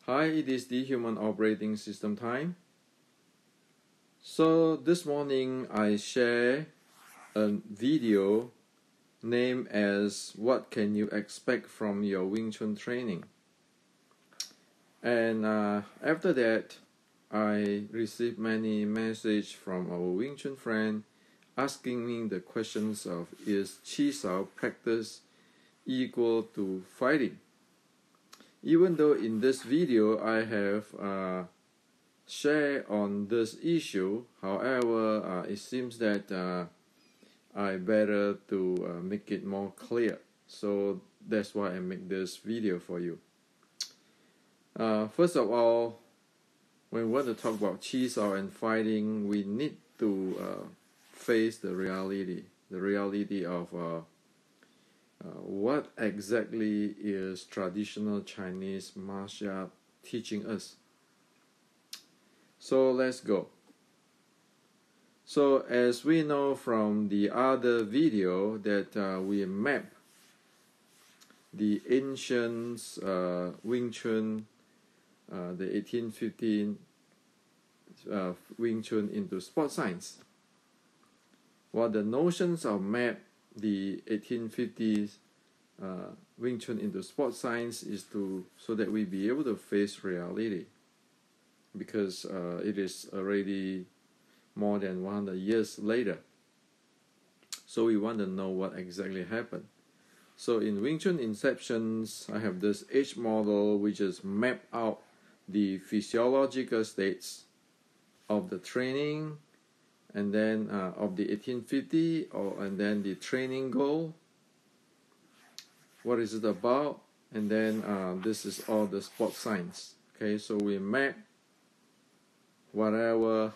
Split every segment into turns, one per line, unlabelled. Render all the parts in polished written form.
Hi, it is the Human Operating System time. So this morning I share a video named as What Can You Expect from Your Wing Chun Training? And after that I received many messages from our Wing Chun friend asking me the questions of is Chi Sau practice equal to fighting? Even though in this video I have shared on this issue, however, it seems that I better to make it more clear. So that's why I make this video for you. First of all, when we want to talk about Chi Sau and fighting, we need to face the reality of what exactly is traditional Chinese martial art teaching us. So let's go. So as we know from the other video that we map the ancient Wing Chun, the 1815 Wing Chun into sport science. While the notions of map the 1850s Wing Chun into sport science is so that we be able to face reality, because it is already more than 100 years later. So we want to know what exactly happened. So in Wing Chun Inceptions, I have this H model which is map out the physiological states of the training, and then of the 1850, and then the training goal. What is it about? And then this is all the sport science. Okay, so we map whatever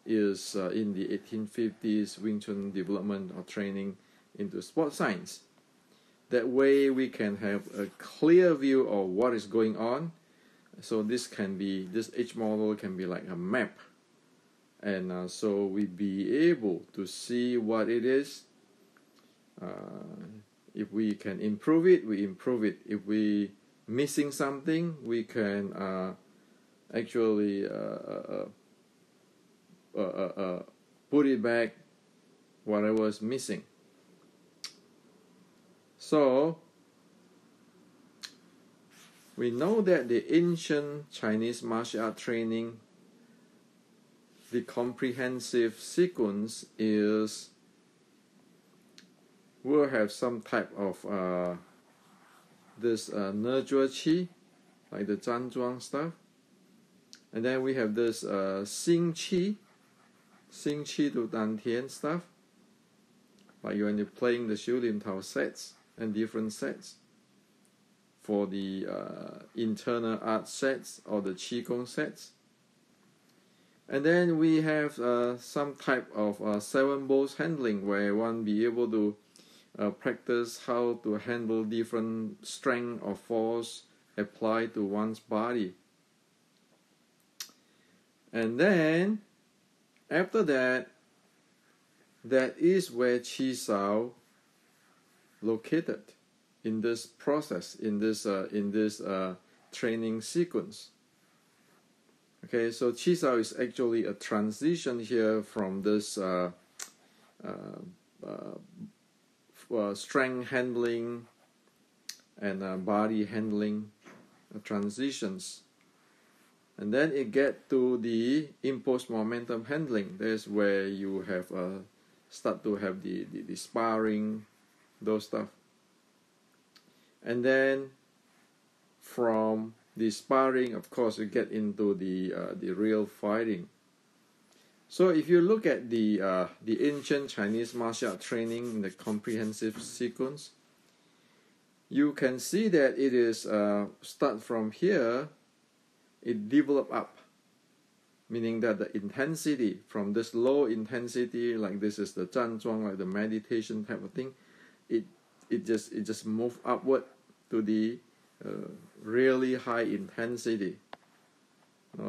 is in the 1850s Wing Chun development or training into sport science. That way we can have a clear view of what is going on. So this H model can be like a map, and so we be able to see what it is. If we can improve it, we improve it. If we missing something, we can actually put it back whatever is missing. So we know that the ancient Chinese martial art training, the comprehensive sequence is we'll have some type of this Nezhua Qi, like the Zhanzhuang stuff, and then we have this Xing Qi to Dantian stuff, like when you're playing the Xiu Lim Tao sets and different sets for the internal art sets or the Qigong sets. And then we have some type of seven bowls handling, where one be able to practice how to handle different strength or force applied to one's body. And then after that, that is where Chi Sau located in this process, in this training sequence. Okay, so Chi Sau is actually a transition here from this strength handling and body handling transitions, and then it get to the impulse momentum handling. That's where you have start to have the sparring, those stuff. And then from the sparring, of course, you get into the real fighting. So if you look at the ancient Chinese martial art training in the comprehensive sequence, you can see that it is start from here, it develop up, meaning that the intensity from this low intensity, like this is the Zhanzhuang, like the meditation type of thing, it just move upward to the really high intensity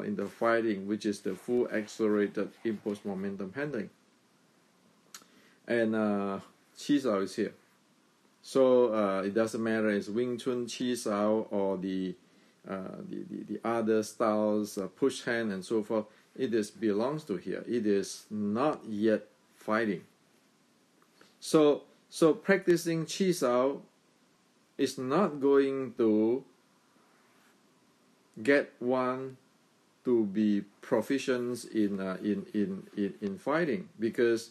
in the fighting, which is the full accelerated impulse momentum handling. And Chi Sau is here. So it doesn't matter it's Wing Chun Chi Sau or the the other styles, push hand and so forth, it is belongs to here. It is not yet fighting. So practicing Chi Sau is not going to get one to be proficient in fighting, because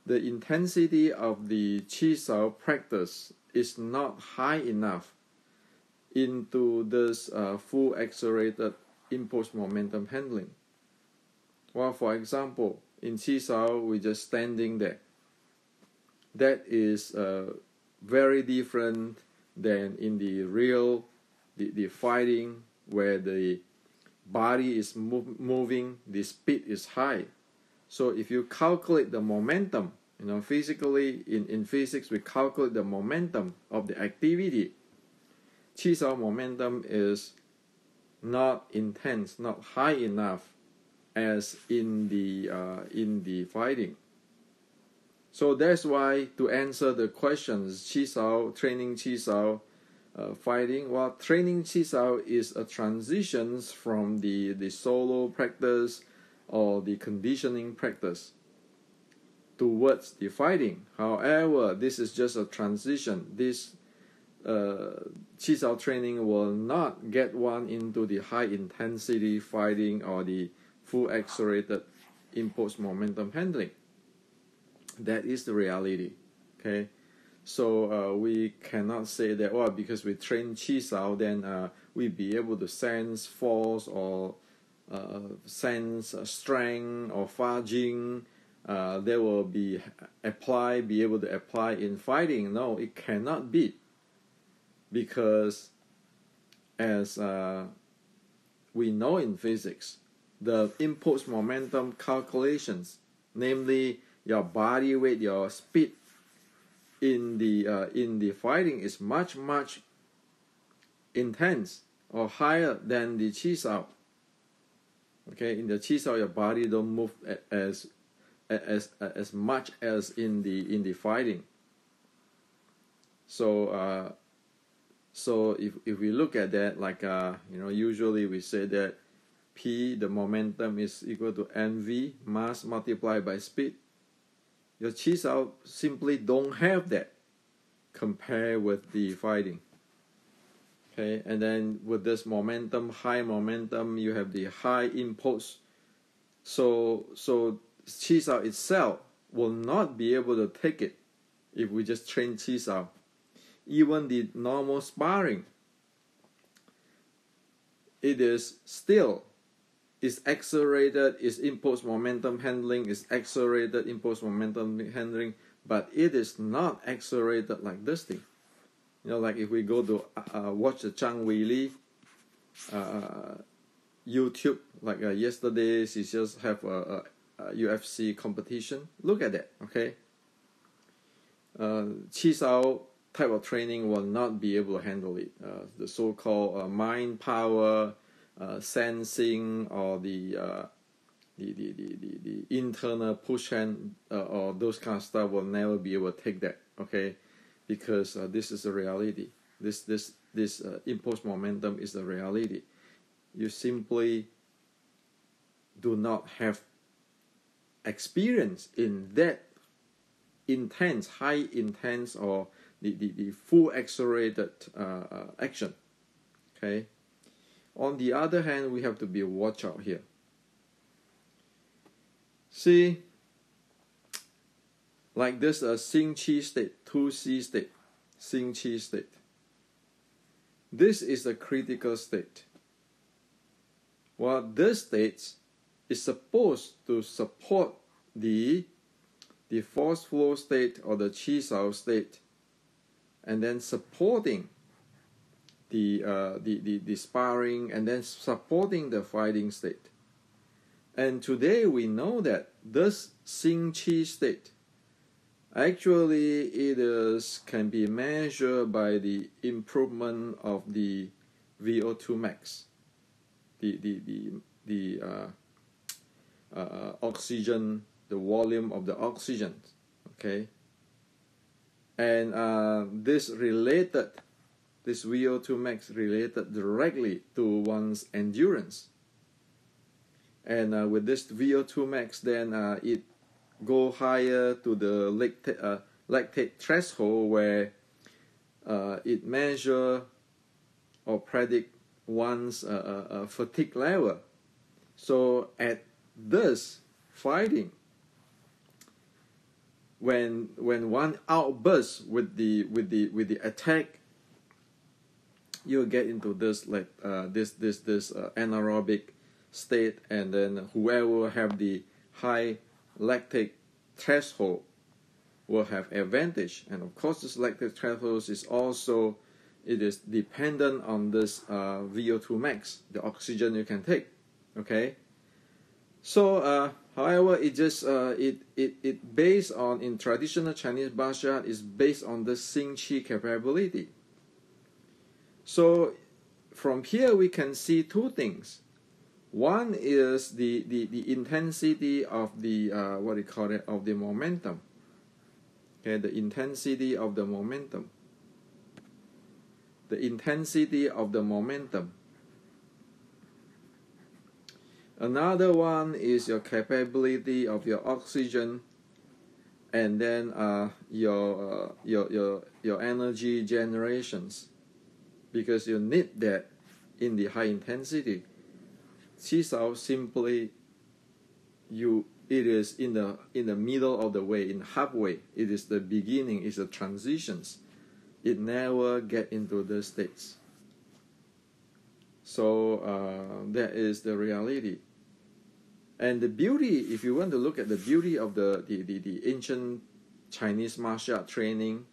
the intensity of the Chi Sau practice is not high enough into this full accelerated impulse momentum handling. Well, for example, in Chi Sau, we're just standing there. That is very different than in the real, the fighting, where the body is moving, the speed is high. So if you calculate the momentum, physically, in physics, we calculate the momentum of the activity. Chi Sau momentum is not intense, not high enough as in the fighting. So that's why, to answer the questions, Chi Sau, training Chi Sau, fighting, well, training Chi Sau is a transition from the solo practice or the conditioning practice towards the fighting. However, this is just a transition. This Chi Sau training will not get one into the high intensity fighting or the full accelerated impulse momentum handling. That is the reality. Okay, so we cannot say that, well, because we train Chi Sau, then we be able to sense force or sense strength or Fa Jing. They will be able to apply in fighting. No, it cannot be, because as we know in physics, the impulse momentum calculations, namely your body weight, your speed in the fighting, is much intense or higher than the Chi Sau. Okay, in the Chi Sau, your body don't move as much as in the fighting. So if we look at that, like usually we say that P, the momentum, is equal to mv, mass multiplied by speed. Your Chi Sau simply don't have that compared with the fighting. Okay, and then with this momentum, high momentum, you have the high impulse. So Chi Sau itself will not be able to take it if we just train Chi Sau. Even the normal sparring, it is still is accelerated, is impulse momentum handling, is accelerated impulse momentum handling, but it is not accelerated like this thing. Like if we go to watch the Zhang Weili YouTube, like yesterday she just have a UFC competition. Look at that, okay? Chi Sau type of training will not be able to handle it. The so-called mind power, sensing, or the internal push hand or those kind of stuff will never be able to take that. Okay, because this is a reality. This impulse momentum is a reality. You simply do not have experience in that intense, high intense, or the full accelerated action. Okay. On the other hand, we have to be watch out here. See, like this Xing Qi state, 2C state, Xing Qi state. This is a critical state. Well, this state is supposed to support the force flow state or the Chi Sau state, and then supporting the sparring, and then supporting the fighting state. And today we know that this Xing Qi state, actually it can be measured by the improvement of the VO2 max, the oxygen, the volume of the oxygen. Okay, and this related this VO2 max related directly to one's endurance. And with this VO2 max, then it go higher to the lactate threshold, where it measure or predict one's fatigue level. So at this fighting, when one outbursts with the attack, you get into this anaerobic state, and then whoever have the high lactate threshold will have advantage. And of course, this lactate threshold is also, it is dependent on this VO2 max, the oxygen you can take. Okay, so however, it just it based on, in traditional Chinese martial art, is based on the Xing Qi capability. So from here we can see two things. One is the intensity of the what do you call it, of the momentum. Okay, the intensity of the momentum. The intensity of the momentum. Another one is your capability of your oxygen, and then your energy generations, because you need that in the high intensity. Chi Sau simply, it is in the middle of the way, in halfway. It is the beginning, it's the transitions. It never get into the states. So that is the reality. And the beauty, if you want to look at the beauty of the ancient Chinese martial art training,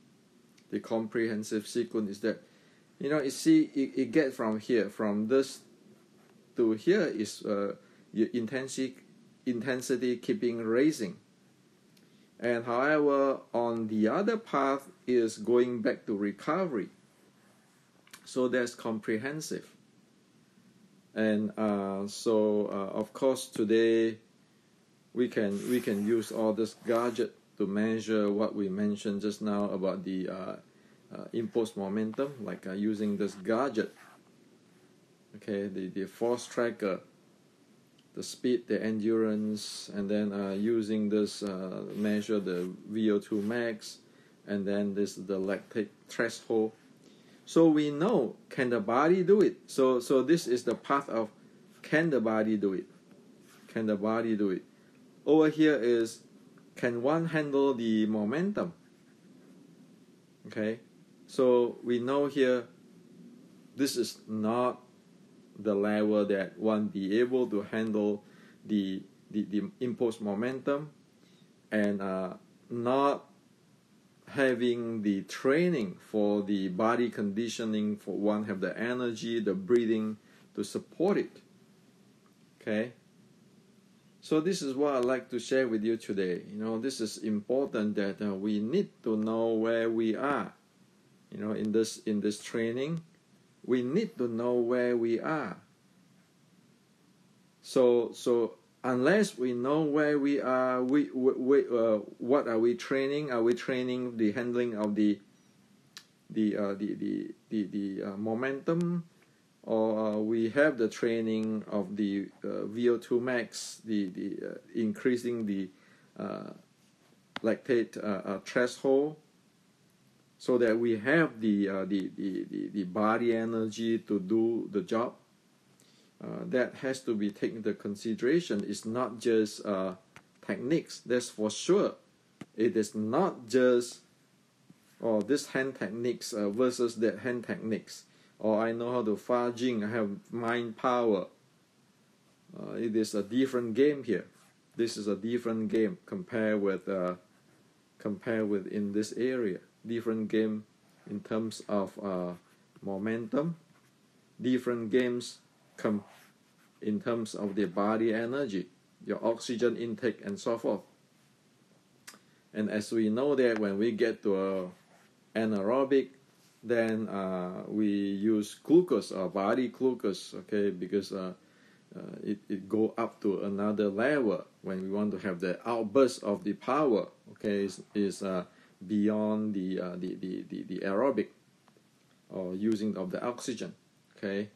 the comprehensive sequence, is that, you see, it gets from here, from this to here, is your intensity keeping raising. And however, on the other path is going back to recovery. So that's comprehensive. And so of course today we can use all this gadget to measure what we mentioned just now about the imposed momentum, like using this gadget. Okay, the force tracker, the speed, the endurance, and then using this measure the VO2 max, and then this the lactate threshold. So we know, can the body do it? So this is the path of, can the body do it? Can the body do it? Over here is, can one handle the momentum? Okay, so we know here, this is not the level that one be able to handle the imposed momentum, and not having the training for the body conditioning, for one have the energy, the breathing to support it. Okay, so this is what I'd like to share with you today. This is important, that we need to know where we are. In this training, we need to know where we are. So unless we know where we are, what are we training? Are we training the handling of the momentum, or we have the training of the VO2 max, the increasing the lactate threshold, so that we have the body energy to do the job? That has to be taken into consideration. It's not just techniques, that's for sure. It is not just this hand techniques versus that hand techniques, or I know how to Fa Jing, I have mind power. It is a different game here. This is a different game compared with in this area. Different game in terms of momentum. Different games in terms of the body energy, your oxygen intake, and so forth. And as we know that when we get to anaerobic, then we use glucose, or body glucose, okay, because it go up to another level when we want to have the outburst of the power, okay, is beyond the aerobic. or using of the oxygen. Okay.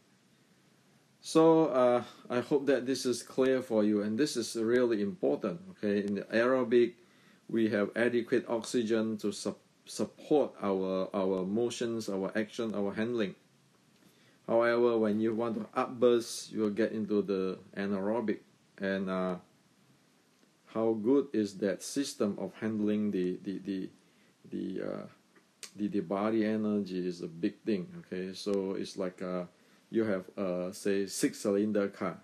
So I hope that this is clear for you, and this is really important. Okay, in the aerobic, we have adequate oxygen to support our motions, our action, our handling. However, when you want to upburst, you will get into the anaerobic, and how good is that system of handling the body energy is a big thing. Okay, so it's like you have say 6-cylinder car.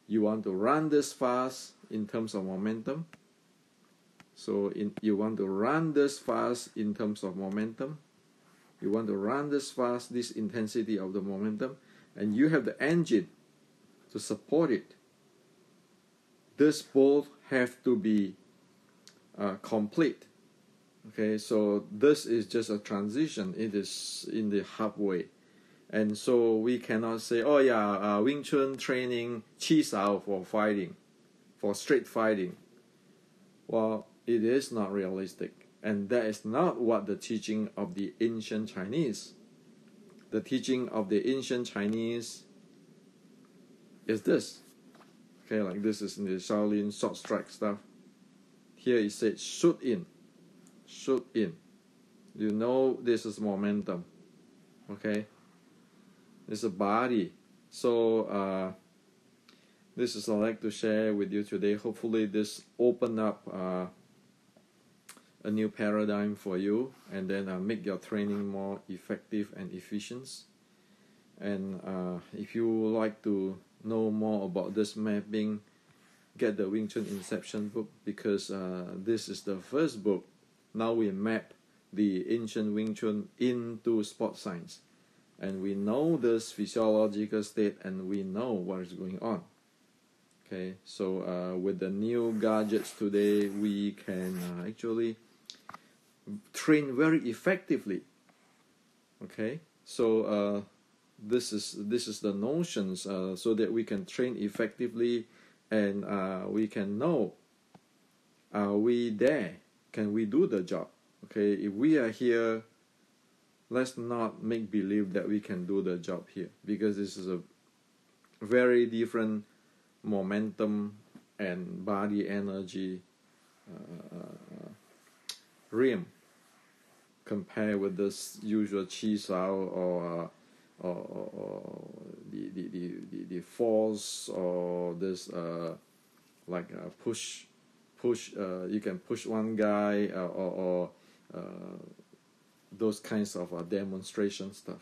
You want to run this fast in terms of momentum. So you want to run this fast in terms of momentum. You want to run this fast, this intensity of the momentum, and you have the engine to support it. This both have to be complete. Okay, so this is just a transition. It is in the halfway. And so we cannot say, oh yeah, Wing Chun training Chi Sau for fighting, for street fighting. Well, it is not realistic. And that is not what the teaching of the ancient Chinese. The teaching of the ancient Chinese is this. Okay, like this is in the Shaolin short strike stuff. Here it said shoot in. Shoot in. You know this is momentum. Okay? It's a body. So this is I'd like to share with you today. Hopefully this open up a new paradigm for you, and then make your training more effective and efficient. And if you would like to know more about this mapping, get the Wing Chun Inception book, because this is the first book. Now we map the ancient Wing Chun into sports science. And we know this physiological state, and we know what is going on. Okay, so with the new gadgets today, we can actually train very effectively. Okay, so this is the notions, so that we can train effectively, and we can know, are we there? Can we do the job? Okay, if we are here, let's not make believe that we can do the job here, because this is a very different momentum and body energy realm compared with this usual Chi Sau or the force, or this like push. You can push one guy, or those kinds of demonstration stuff.